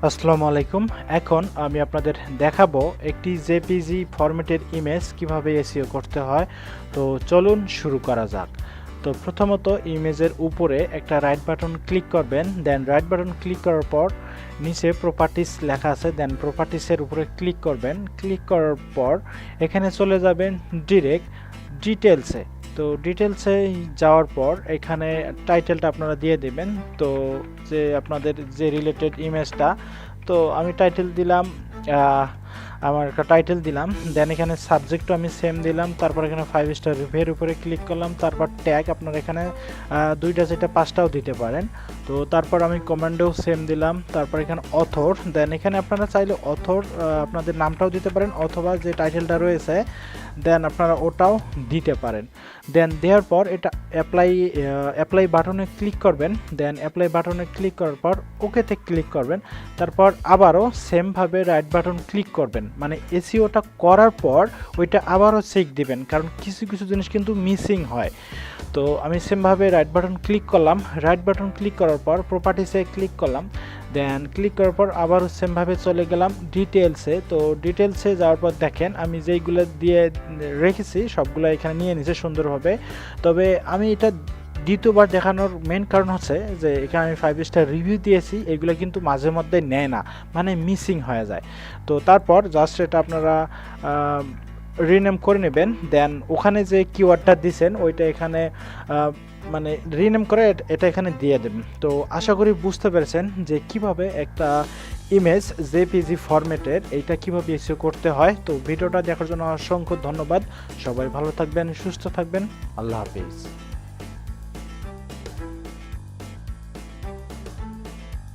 আসসালামু আলাইকুম। এখন আমি আপনাদের দেখাবো একটি জেপিজি ফরম্যাটের ইমেজ কিভাবে এসইও করতে হয়। তো চলুন শুরু করা যাক। তো প্রথমত ইমেজের উপরে একটা রাইট বাটন ক্লিক করবেন, দেন রাইট বাটন ক্লিক করার পর নিচে প্রপার্টিস লেখা আছে, দেন প্রপার্টিসের উপরে ক্লিক করবেন। ক্লিক করার পর এখানে চলে যাবেন ডিরেক্ট ডিটেলসে। তো ডিটেলসে যাওয়ার পর এখানে টাইটেলটা আপনারা দিয়ে দেবেন। তো যে আপনাদের যে রিলেটেড ইমেজটা, তো আমি টাইটেল দিলাম, আমার একটা টাইটেল দিলাম, দেন এখানে সাবজেক্টও আমি সেম দিলাম। তারপর এখানে 5 স্টার রিভিউর উপরে ক্লিক করলাম। তারপর ট্যাগ আপনারা এখানে দুইটা যেটা পাঁচটাও দিতে পারেন। তো তারপর আমি কমান্ডেও সেম দিলাম। তারপর এখানে অথর, দেন এখানে আপনারা চাইলে অথর আপনাদের নামটাও দিতে পারেন, অথবা যে টাইটেলটা রয়েছে দেন আপনারা ওটাও দিতে পারেন। দেন দেওয়ার পর এটা অ্যাপ্লাই বাটনে ক্লিক করবেন। দেন অ্যাপ্লাই বাটনে ক্লিক করার পর ওকেতে ক্লিক করবেন। তারপর আবারও সেমভাবে রাইট বাটন ক্লিক করবেন, মানে এসইওটা করার পর ওইটা আবারও চেক দিবেন, কারণ কিছু কিছু জিনিস কিন্তু মিসিং হয়। তো আমি সেমভাবে রাইট বাটন ক্লিক করলাম। রাইট বাটন ক্লিক করার পর প্রপার্টিসে ক্লিক করলাম। দেন ক্লিক করার পর আবারও সেমভাবে চলে গেলাম ডিটেলসে। তো ডিটেলসে যাওয়ার পর দেখেন আমি যেইগুলো দিয়ে রেখেছি সবগুলো এখানে নিয়ে নিয়েছে সুন্দরভাবে। তবে আমি এটা দ্বিতীয়বার দেখানোর মেন কারণ হচ্ছে যে এখানে আমি 5 স্টার রিভিউ দিয়েছি, এগুলো কিন্তু মাঝে মধ্যে নেয় না, মানে মিসিং হয়ে যায়। তো তারপর জাস্ট এটা আপনারা রিনেম করে নেবেন। দেন ওখানে যে কিওয়ার্ডটা দিছেন ওইটা এখানে মানে রিনেম করে এটা এখানে দিয়ে দেবেন। তো আশা করি বুঝতে পেরেছেন যে কিভাবে একটা ইমেজ জেপিজি ফরম্যাটের এইটা কিভাবে এসইও করতে হয়। তো ভিডিওটা দেখার জন্য অসংখ্য ধন্যবাদ। সবাই ভালো থাকবেন, সুস্থ থাকবেন। আল্লাহ হাফিজ।